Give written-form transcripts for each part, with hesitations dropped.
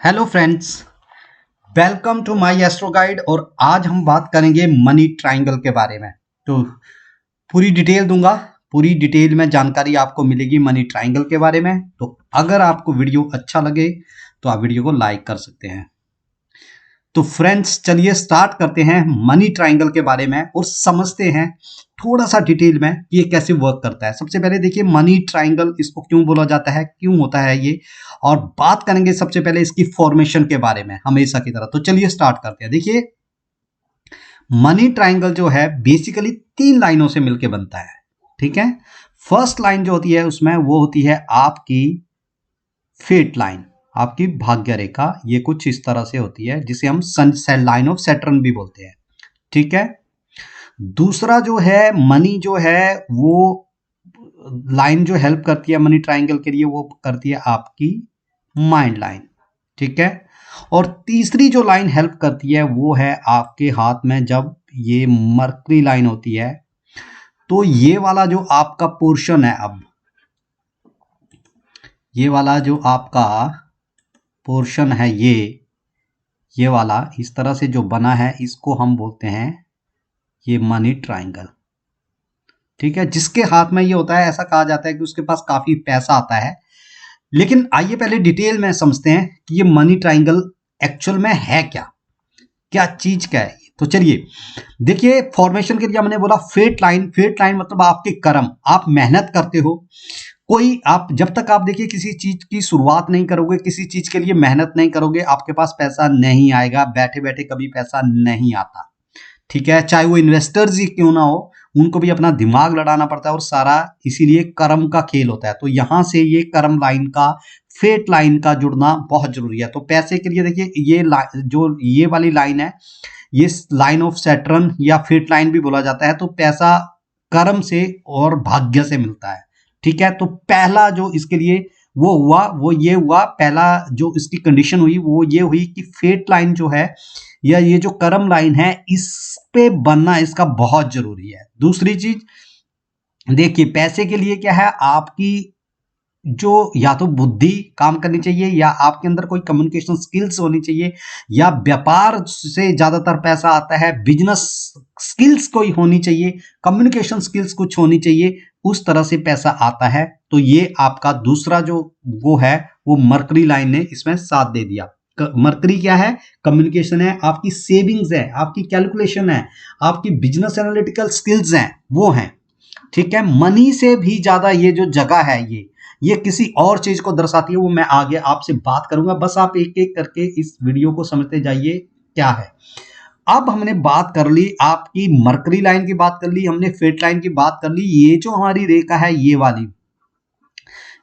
Hello friends, welcome to my astro guide. और आज हम बात करेंगे मनी ट्रायंगल के बारे में। तो पूरी डिटेल दूंगा, पूरी डिटेल में जानकारी आपको मिलेगी मनी ट्रायंगल के बारे में। तो अगर आपको वीडियो अच्छा लगे तो आप वीडियो को लाइक कर सकते हैं। तो फ्रेंड्स, चलिए स्टार्ट करते हैं मनी ट्रायंगल के बारे में और समझते हैं थोड़ा सा डिटेल में कि ये कैसे वर्क करता है। सबसे पहले देखिए मनी ट्रायंगल इसको क्यों बोला जाता है, क्यों होता है ये, और बात करेंगे सबसे पहले इसकी फॉर्मेशन के बारे में हमेशा की तरह। तो चलिए स्टार्ट करते हैं। देखिए मनी ट्रायंगल जो है बेसिकली 3 लाइनों से मिलकर बनता है। ठीक है, फर्स्ट लाइन जो होती है उसमें वो होती है आपकी फेट लाइन, आपकी भाग्य रेखा। ये कुछ इस तरह से होती है जिसे हम सन लाइन ऑफ सैटर्न भी बोलते हैं। ठीक है, दूसरा जो है मनी जो है वो लाइन जो हेल्प करती है मनी ट्रायंगल के लिए वो करती है आपकी माइंड लाइन। ठीक है, और तीसरी जो लाइन हेल्प करती है वो है आपके हाथ में जब ये मरकरी लाइन होती है। तो ये वाला जो आपका पोर्शन है, अब ये वाला जो आपका पोर्शन है ये वाला इस तरह से जो बना है इसको हम बोलते हैं ये मनी ट्रायंगल। ठीक है, जिसके हाथ में ये होता है ऐसा कहा जाता है कि उसके पास काफी पैसा आता है। लेकिन आइए पहले डिटेल में समझते हैं कि ये मनी ट्रायंगल एक्चुअल में है क्या, क्या चीज क्या है। तो चलिए देखिए, फॉर्मेशन के लिए हमने बोला फेट लाइन। फेट लाइन मतलब आपके कर्म, आप मेहनत करते हो कोई, आप जब तक आप देखिए किसी चीज की शुरुआत नहीं करोगे, किसी चीज के लिए मेहनत नहीं करोगे, आपके पास पैसा नहीं आएगा। बैठे बैठे कभी पैसा नहीं आता। ठीक है, चाहे वो इन्वेस्टर्स ही क्यों ना हो, उनको भी अपना दिमाग लड़ाना पड़ता है और सारा इसीलिए कर्म का खेल होता है। तो यहां से ये कर्म लाइन का, फेट लाइन का जुड़ना बहुत जरूरी है। तो पैसे के लिए देखिए ये जो ये वाली लाइन है, ये लाइन ऑफ सैटर्न या फेट लाइन भी बोला जाता है। तो पैसा कर्म से और भाग्य से मिलता है। ठीक है, तो पहला जो इसके लिए वो हुआ वो ये हुआ, पहला जो इसकी कंडीशन हुई वो ये हुई कि फेट लाइन जो है या ये जो कर्म लाइन है इस पे बनना इसका बहुत जरूरी है। दूसरी चीज देखिए, पैसे के लिए क्या है, आपकी जो या तो बुद्धि काम करनी चाहिए या आपके अंदर कोई कम्युनिकेशन स्किल्स होनी चाहिए, या व्यापार से ज्यादातर पैसा आता है, बिजनेस स्किल्स कोई होनी चाहिए, कम्युनिकेशन स्किल्स कुछ होनी चाहिए, उस तरह से पैसा आता है। तो ये आपका दूसरा जो वो है वो मरकरी लाइन ने इसमें साथ दे दिया। मरकरी क्या है, कम्युनिकेशन है, आपकी सेविंग्स है, आपकी कैलकुलेशन है, आपकी बिजनेस एनालिटिकल स्किल्स हैं वो हैं। ठीक है, मनी से भी ज्यादा ये जो जगह है ये किसी और चीज को दर्शाती है, वो मैं आगे आपसे बात करूंगा। बस आप एक एक करके इस वीडियो को समझते जाइए क्या है। अब हमने बात कर ली आपकी मरकरी लाइन की, बात कर ली हमने, फेट लाइन की बात कर ली। ये जो हमारी रेखा है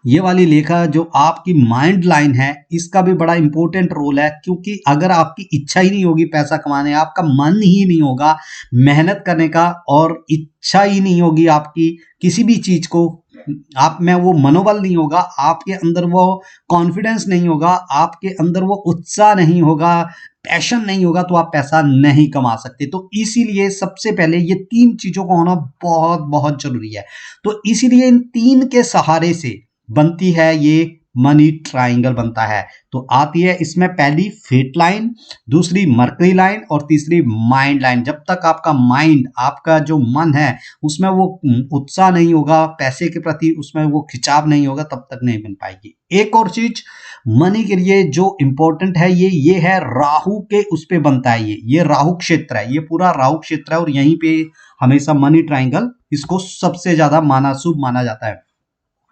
ये वाली रेखा जो आपकी माइंड लाइन है, इसका भी बड़ा इंपॉर्टेंट रोल है। क्योंकि अगर आपकी इच्छा ही नहीं होगी पैसा कमाने, आपका मन ही नहीं होगा मेहनत करने का, और इच्छा ही नहीं होगी आपकी किसी भी चीज को, आप में वो मनोबल नहीं होगा, आपके अंदर वो कॉन्फिडेंस नहीं होगा, आपके अंदर वो उत्साह नहीं होगा, पैशन नहीं होगा, तो आप पैसा नहीं कमा सकते। तो इसीलिए सबसे पहले ये 3 चीजों का होना बहुत बहुत जरूरी है। तो इसीलिए इन 3 के सहारे से बनती है ये मनी ट्रायंगल बनता है। तो आती है इसमें पहली फेट लाइन, दूसरी मरकरी लाइन और तीसरी माइंड लाइन। जब तक आपका माइंड, आपका जो मन है उसमें वो उत्साह नहीं होगा पैसे के प्रति, उसमें वो खिंचाव नहीं होगा, तब तक नहीं बन पाएगी। एक और चीज मनी के लिए जो इंपॉर्टेंट है ये है राहु के उस पे बनता है। ये राहु क्षेत्र है, ये पूरा राहु क्षेत्र है, और यहीं पे हमेशा मनी ट्रायंगल इसको सबसे ज्यादा शुभ माना जाता है।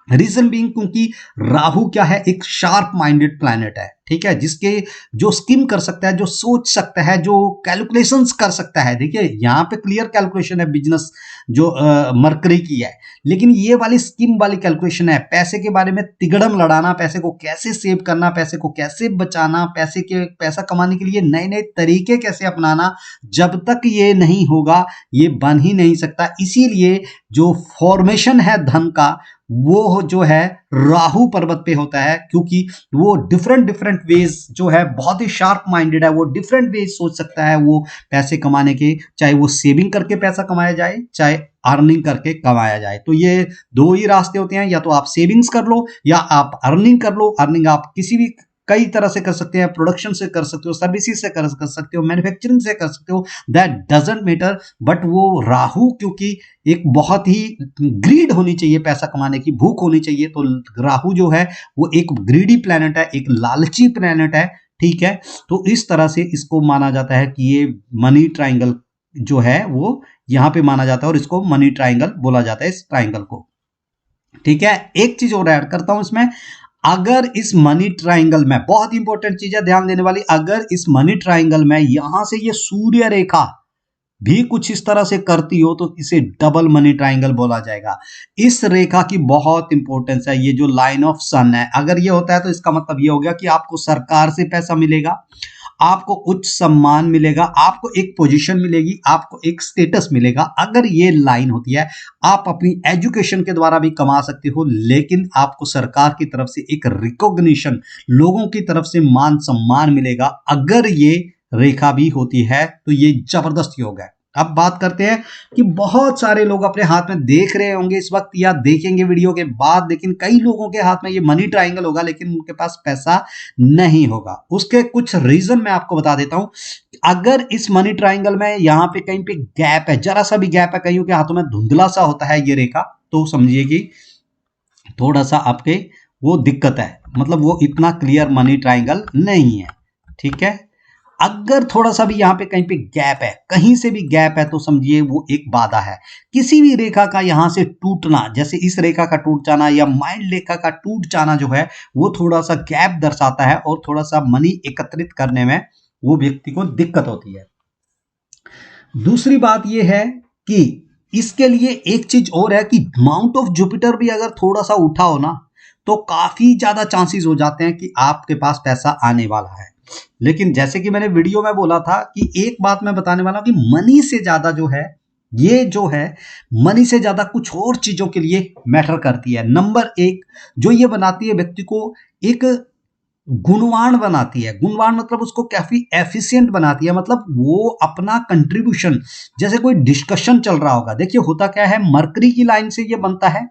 रीजन बीइंग क्योंकि राहु क्या है, एक शार्प माइंडेड प्लैनेट है। ठीक है, जिसके जो स्किम कर सकता है, जो सोच सकता है, जो कैलकुलेशंस कर सकता है। देखिए यहाँ पे क्लियर कैलकुलेशन है बिजनेस जो मरकरी की है, लेकिन ये वाली स्किम वाली कैलकुलेशन है, पैसे के बारे में तिगड़म लड़ाना, पैसे को कैसे सेव करना, पैसे को कैसे बचाना, पैसा कमाने के लिए नए नए तरीके कैसे अपनाना। जब तक ये नहीं होगा ये बन ही नहीं सकता। इसीलिए जो फॉर्मेशन है धन का वो जो है राहु पर्वत पे होता है, क्योंकि वो डिफरेंट वेज जो है, बहुत ही शार्प माइंडेड है, वो डिफरेंट वेज सोच सकता है वो पैसे कमाने के, चाहे वो सेविंग करके पैसा कमाया जाए, चाहे अर्निंग करके कमाया जाए। तो ये 2 ही रास्ते होते हैं, या तो आप सेविंग्स कर लो या आप अर्निंग कर लो। अर्निंग आप किसी भी कई तरह से कर सकते हैं, प्रोडक्शन से कर सकते हो, सर्विसेज से कर सकते हो, मैन्युफैक्चरिंग से कर सकते हो, दैट डजंट मैटर। बट वो राहु क्योंकि एक बहुत ही ग्रीड होनी चाहिए, पैसा कमाने की भूख होनी चाहिए, तो राहु जो है वो एक ग्रीडी प्लैनेट है, एक लालची प्लैनेट है, ठीक है। तो इस तरह से इसको माना जाता है कि ये मनी ट्राइंगल जो है वो यहां पे माना जाता है, और इसको मनी ट्राइंगल बोला जाता है, इस ट्राइंगल को, ठीक है। एक चीज और ऐड करता हूं इसमें, अगर इस मनी ट्राइंगल में, बहुत इंपॉर्टेंट चीज है ध्यान देने वाली, अगर इस मनी ट्राइंगल में यहां से ये सूर्य रेखा भी कुछ इस तरह से करती हो तो इसे डबल मनी ट्राइंगल बोला जाएगा। इस रेखा की बहुत इंपॉर्टेंस है, ये जो लाइन ऑफ सन है, अगर ये होता है तो इसका मतलब ये हो गया कि आपको सरकार से पैसा मिलेगा, आपको उच्च सम्मान मिलेगा, आपको एक पोजीशन मिलेगी, आपको एक स्टेटस मिलेगा। अगर ये लाइन होती है, आप अपनी एजुकेशन के द्वारा भी कमा सकते हो, लेकिन आपको सरकार की तरफ से एक रिकॉग्निशन, लोगों की तरफ से मान सम्मान मिलेगा। अगर ये रेखा भी होती है तो ये जबरदस्त योग है। अब बात करते हैं कि बहुत सारे लोग अपने हाथ में देख रहे होंगे इस वक्त या देखेंगे वीडियो के बाद, लेकिन कई लोगों के हाथ में ये मनी ट्रायंगल होगा लेकिन उनके पास पैसा नहीं होगा। उसके कुछ रीजन मैं आपको बता देता हूं। अगर इस मनी ट्रायंगल में यहां पे कहीं पे गैप है, जरा सा भी गैप है, कईयों के हाथों में धुंधला सा होता है ये रेखा, तो समझिए कि थोड़ा सा आपके वो दिक्कत है, मतलब वो इतना क्लियर मनी ट्रायंगल नहीं है, ठीक है। अगर थोड़ा सा भी यहां पे कहीं पे गैप है, कहीं से भी गैप है, तो समझिए वो एक बाधा है। किसी भी रेखा का यहां से टूटना, जैसे इस रेखा का टूट जाना या माइंड रेखा का टूट जाना जो है, वो थोड़ा सा गैप दर्शाता है और थोड़ा सा मनी एकत्रित करने में वो व्यक्ति को दिक्कत होती है। दूसरी बात यह है कि इसके लिए एक चीज और है कि माउंट ऑफ जुपिटर भी अगर थोड़ा सा उठा हो ना, तो काफी ज्यादा चांसेस हो जाते हैं कि आपके पास पैसा आने वाला है। लेकिन जैसे कि मैंने वीडियो में बोला था कि एक बात मैं बताने वाला हूं कि मनी से ज्यादा जो है, ये जो है मनी से ज्यादा कुछ और चीजों के लिए मैटर करती है। नंबर एक जो ये बनाती है व्यक्ति को एक गुणवान बनाती है। गुणवान मतलब उसको काफी एफिशिएंट बनाती है, मतलब वो अपना कंट्रीब्यूशन, जैसे कोई डिस्कशन चल रहा होगा, देखिए होता क्या है, मरकरी की लाइन से ये बनता है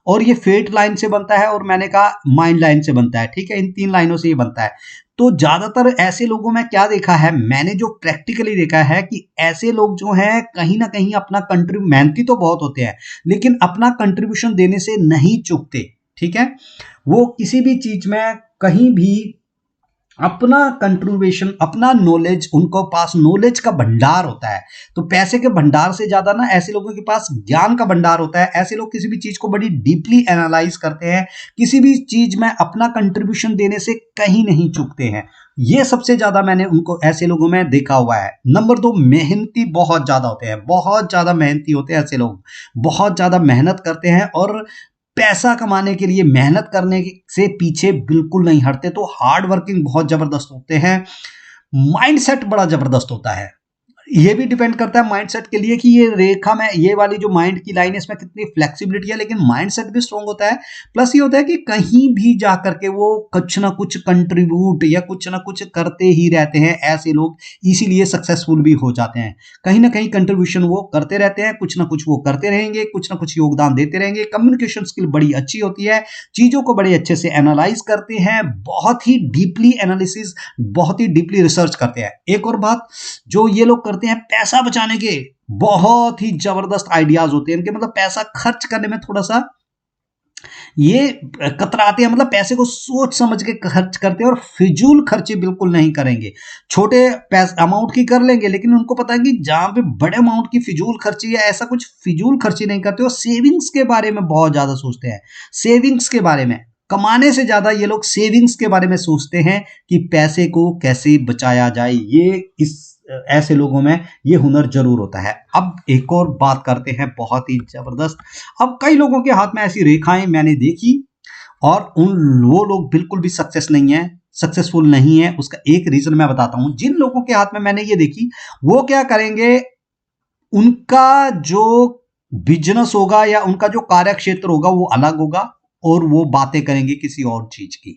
और ये फेट लाइन से बनता है और मैंने कहा माइंड लाइन से बनता है, ठीक है। इन तीन लाइनों से ये बनता है। तो ज्यादातर ऐसे लोगों में क्या देखा है मैंने, जो प्रैक्टिकली देखा है कि ऐसे लोग जो हैं कहीं ना कहीं अपना मेहनती तो बहुत होते हैं लेकिन अपना कंट्रीब्यूशन देने से नहीं चूकते, ठीक है। वो किसी भी चीज में कहीं भी अपना कंट्रीब्यूशन, अपना नॉलेज, उनको पास नॉलेज का भंडार होता है। तो पैसे के भंडार से ज्यादा ना ऐसे लोगों के पास ज्ञान का भंडार होता है। ऐसे लोग किसी भी चीज को बड़ी डीपली एनालाइज करते हैं, किसी भी चीज में अपना कंट्रीब्यूशन देने से कहीं नहीं चूकते हैं। ये सबसे ज्यादा मैंने उनको ऐसे लोगों में देखा हुआ है। नंबर दो, मेहनती बहुत ज्यादा होते हैं, बहुत ज्यादा मेहनती होते हैं ऐसे लोग, बहुत ज्यादा मेहनत करते हैं और पैसा कमाने के लिए मेहनत करने से पीछे बिल्कुल नहीं हटते। तो हार्ड वर्किंग बहुत जबरदस्त होते हैं। माइंडसेट बड़ा जबरदस्त होता है। ये भी डिपेंड करता है माइंडसेट के लिए कि ये रेखा में, ये वाली जो माइंड की लाइन है, इसमें कितनी फ्लेक्सिबिलिटी है, लेकिन माइंडसेट भी स्ट्रांग होता है। प्लस ये होता है कि कहीं भी जाकर के वो कुछ ना कुछ कंट्रीब्यूट या कुछ ना कुछ करते ही रहते हैं। ऐसे लोग इसीलिए सक्सेसफुल भी हो जाते हैं, कहीं ना कहीं कंट्रीब्यूशन वो करते रहते हैं, कुछ ना कुछ वो करते रहेंगे, कुछ ना कुछ योगदान देते रहेंगे। कम्युनिकेशन स्किल बड़ी अच्छी होती है, चीजों को बड़े अच्छे से एनालाइज करते हैं, बहुत ही डीपली एनालिसिस, बहुत ही डीपली रिसर्च करते हैं। एक और बात जो ये लोग करते हैं, पैसा बचाने के बहुत ही जबरदस्त आइडियाज होते हैं इनके, मतलब पैसा खर्च करने में थोड़ा सा ये कतराते हैं, मतलब पैसे को सोच समझ के खर्च करते हैं और फिजूल खर्चे बिल्कुल नहीं करेंगे। छोटे अमाउंट की कर लेंगे लेकिन उनको पता है कि जहां पे बड़े अमाउंट की फिजूल खर्ची या ऐसा कुछ फिजूल खर्ची नहीं करते। और सेविंग्स के बारे में बहुत ज्यादा सोचते हैं, सेविंग्स के बारे में, कमाने से ज्यादा ये लोग सेविंग्स के बारे में सोचते हैं कि पैसे को कैसे बचाया जाए। ये इस ऐसे लोगों में ये हुनर जरूर होता है। अब एक और बात करते हैं बहुत ही जबरदस्त। अब कई लोगों के हाथ में ऐसी रेखाएं मैंने देखी और वो लोग बिल्कुल भी सक्सेसफुल नहीं है। उसका एक रीजन मैं बताता हूं। जिन लोगों के हाथ में मैंने ये देखी, वो क्या करेंगे, उनका जो बिजनेस होगा या उनका जो कार्य क्षेत्र होगा वो अलग होगा और वो बातें करेंगे किसी और चीज की,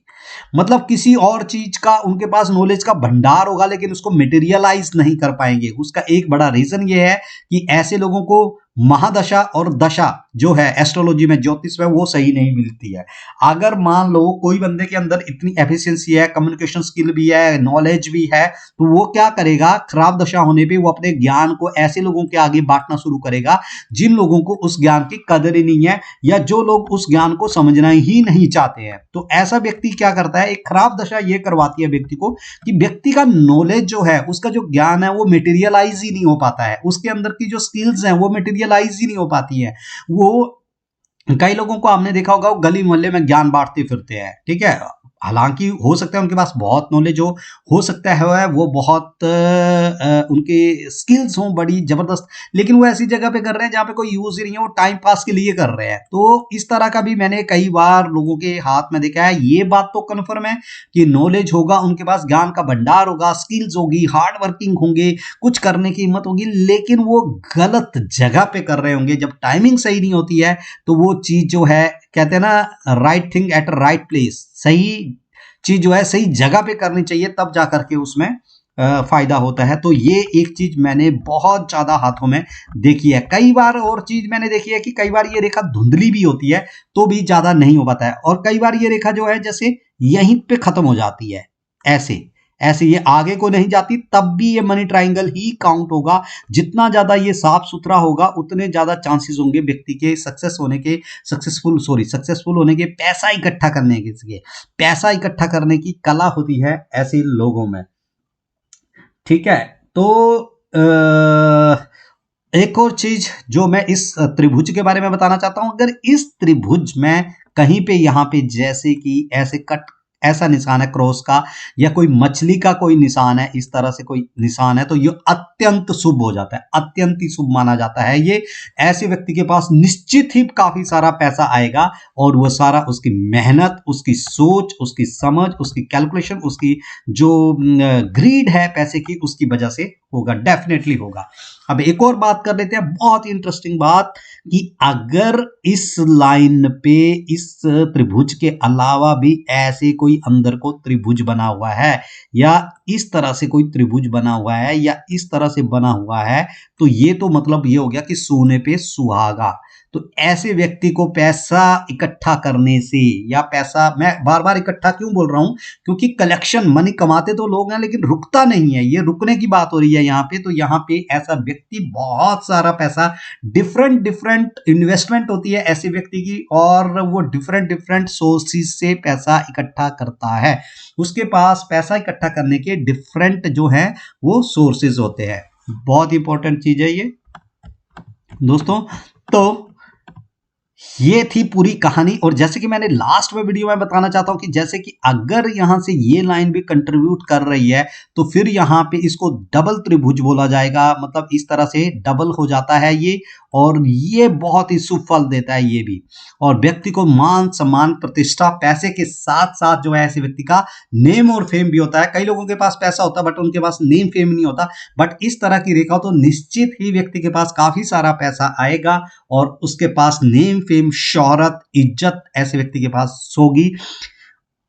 मतलब किसी और चीज का उनके पास नॉलेज का भंडार होगा लेकिन उसको मटेरियलाइज नहीं कर पाएंगे। उसका एक बड़ा रीजन ये है कि ऐसे लोगों को महादशा और दशा जो है एस्ट्रोलॉजी में, ज्योतिष में, वो सही नहीं मिलती है। अगर मान लो कोई बंदे के अंदर इतनी एफिशिएंसी है, कम्युनिकेशन स्किल भी है, नॉलेज भी है, तो वो क्या करेगा, खराब दशा होने पे वो अपने ज्ञान को ऐसे लोगों के आगे बांटना शुरू करेगा जिन लोगों को उस ज्ञान की कदर ही नहीं है, या जो लोग उस ज्ञान को समझना ही नहीं चाहते हैं। तो ऐसा व्यक्ति क्या करता है, एक खराब दशा ये करवाती है व्यक्ति को कि व्यक्ति का नॉलेज जो है, उसका जो ज्ञान है, वो मटेरियलाइज ही नहीं हो पाता है, उसके अंदर की जो स्किल्स हैं वो मटेरियलाइज ही नहीं हो पाती है। वो कई लोगों को आपने देखा होगा, वो गली मोहल्ले में ज्ञान बांटते फिरते हैं, ठीक है। हालांकि हो सकता है उनके पास बहुत नॉलेज हो सकता है वो बहुत उनके स्किल्स हों बड़ी जबरदस्त, लेकिन वो ऐसी जगह पे कर रहे हैं जहाँ पे कोई यूज ही नहीं है, वो टाइम पास के लिए कर रहे हैं। तो इस तरह का भी मैंने कई बार लोगों के हाथ में देखा है। ये बात तो कन्फर्म है कि नॉलेज होगा उनके पास, ज्ञान का भंडार होगा, स्किल्स होगी, हार्ड वर्किंग होंगे, कुछ करने की हिम्मत होगी, लेकिन वो गलत जगह पे कर रहे होंगे। जब टाइमिंग सही नहीं होती है तो वो चीज जो है, कहते हैं ना, right thing at right place, सही चीज जो है सही जगह पे करनी चाहिए, तब जा करके उसमें फायदा होता है। तो ये एक चीज मैंने बहुत ज्यादा हाथों में देखी है। कई बार और चीज मैंने देखी है कि कई बार ये रेखा धुंधली भी होती है तो भी ज्यादा नहीं हो पाता है, और कई बार ये रेखा जो है जैसे यहीं पे खत्म हो जाती है, ऐसे ऐसे ये आगे को नहीं जाती, तब भी ये मनी ट्राइंगल ही काउंट होगा। जितना ज्यादा ये साफ सुथरा होगा उतने ज्यादा चांसेस होंगे व्यक्ति के सक्सेसफुल होने के, पैसा इकट्ठा करने के। पैसा इकट्ठा करने की कला होती है ऐसे लोगों में, ठीक है। तो एक और चीज जो मैं इस त्रिभुज के बारे में बताना चाहता हूं, अगर इस त्रिभुज में कहीं पे यहाँ पे जैसे कि ऐसे कट, ऐसा निशान है क्रॉस का, या कोई मछली का कोई निशान है, इस तरह से कोई निशान है, तो ये अत्यंत शुभ हो जाता है, अत्यंत ही शुभ माना जाता है। ये ऐसे व्यक्ति के पास निश्चित ही काफी सारा पैसा आएगा, और वो सारा उसकी मेहनत, उसकी सोच, उसकी समझ, उसकी कैलकुलेशन, उसकी जो ग्रीड है पैसे की, उसकी वजह से होगा, डेफिनेटली होगा। अब एक और बात कर लेते हैं, बहुत ही इंटरेस्टिंग बात, कि अगर इस लाइन पे, इस त्रिभुज के अलावा भी ऐसे कोई अंदर को त्रिभुज बना हुआ है, या इस तरह से कोई त्रिभुज बना हुआ है, या इस तरह से बना हुआ है, तो ये तो मतलब ये हो गया कि सोने पे सुहागा। तो ऐसे व्यक्ति को पैसा इकट्ठा करने से, या पैसा, मैं बार बार इकट्ठा क्यों बोल रहा हूं, क्योंकि कलेक्शन, मनी कमाते तो लोग हैं लेकिन रुकता नहीं है, ये रुकने की बात हो रही है यहाँ पे। तो यहाँ पे ऐसा व्यक्ति बहुत सारा पैसा, डिफरेंट डिफरेंट इन्वेस्टमेंट होती है ऐसे व्यक्ति की, और वो डिफरेंट डिफरेंट सोर्सेज से पैसा इकट्ठा करता है। उसके पास पैसा इकट्ठा करने के डिफरेंट जो है वो सोर्सेज होते हैं। बहुत इंपॉर्टेंट चीज है ये दोस्तों। तो ये थी पूरी कहानी, और जैसे कि मैंने लास्ट में वीडियो में बताना चाहता हूं कि जैसे कि अगर यहां से ये लाइन भी कंट्रीब्यूट कर रही है तो फिर यहां पे इसको डबल त्रिभुज बोला जाएगा, मतलब इस तरह से डबल हो जाता है ये, और ये बहुत ही शुभ फल देता है ये भी, और व्यक्ति को मान सम्मान प्रतिष्ठा पैसे के साथ साथ जो है ऐसे व्यक्ति का नेम और फेम भी होता है। कई लोगों के पास पैसा होता है बट उनके पास नेम फेम नहीं होता, बट इस तरह की रेखा तो निश्चित ही व्यक्ति के पास काफी सारा पैसा आएगा, और उसके पास नेम फेम शोहरत इज्जत ऐसे व्यक्ति के पास होगी।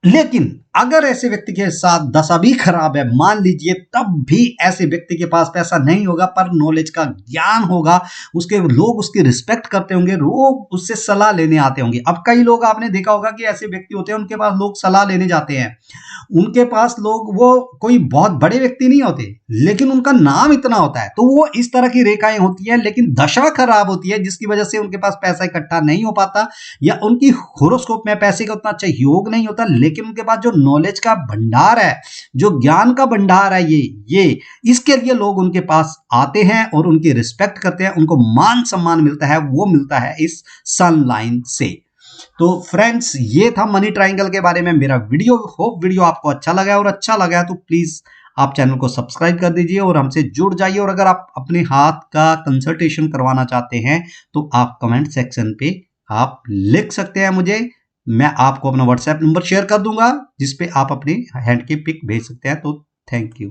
लेकिन अगर ऐसे व्यक्ति के साथ दशा भी खराब है, मान लीजिए, तब भी ऐसे व्यक्ति के पास पैसा नहीं होगा पर नॉलेज का ज्ञान होगा, उसके लोग उसकी रिस्पेक्ट करते होंगे, लोग उससे सलाह लेने आते होंगे। अब कई लोग आपने देखा होगा कि ऐसे व्यक्ति होते हैं, उनके पास लोग सलाह लेने जाते हैं, उनके पास लोग, वो कोई बहुत बड़े व्यक्ति नहीं होते लेकिन उनका नाम इतना होता है, तो वो इस तरह की रेखाएं होती है, लेकिन दशा खराब होती है जिसकी वजह से उनके पास पैसा इकट्ठा नहीं हो पाता, या उनकी होरोस्कोप में पैसे का उतना अच्छा योग नहीं होता, लेकिन उनके पास जो नॉलेज का भंडार है, जो ज्ञान का भंडार है, ये इसके लिए लोग उनके पास आते हैं और उनकी रिस्पेक्ट करते हैं, उनको मान सम्मान मिलता है, वो मिलता है इस सन लाइन से। तो फ्रेंड्स, ये था मनी ट्रायंगल के बारे में मेरा वीडियो। होप वीडियो आपको अच्छा लगा, और अच्छा लगा तो प्लीज आप चैनल को सब्सक्राइब कर दीजिए और हमसे जुड़ जाइए। और अगर आप अपने हाथ का कंसल्टेशन करवाना चाहते हैं तो आप कमेंट सेक्शन पे आप लिख सकते हैं मुझे, मैं आपको अपना व्हाट्सएप नंबर शेयर कर दूंगा जिस पे आप अपने हैंड की पिक भेज सकते हैं। तो थैंक यू।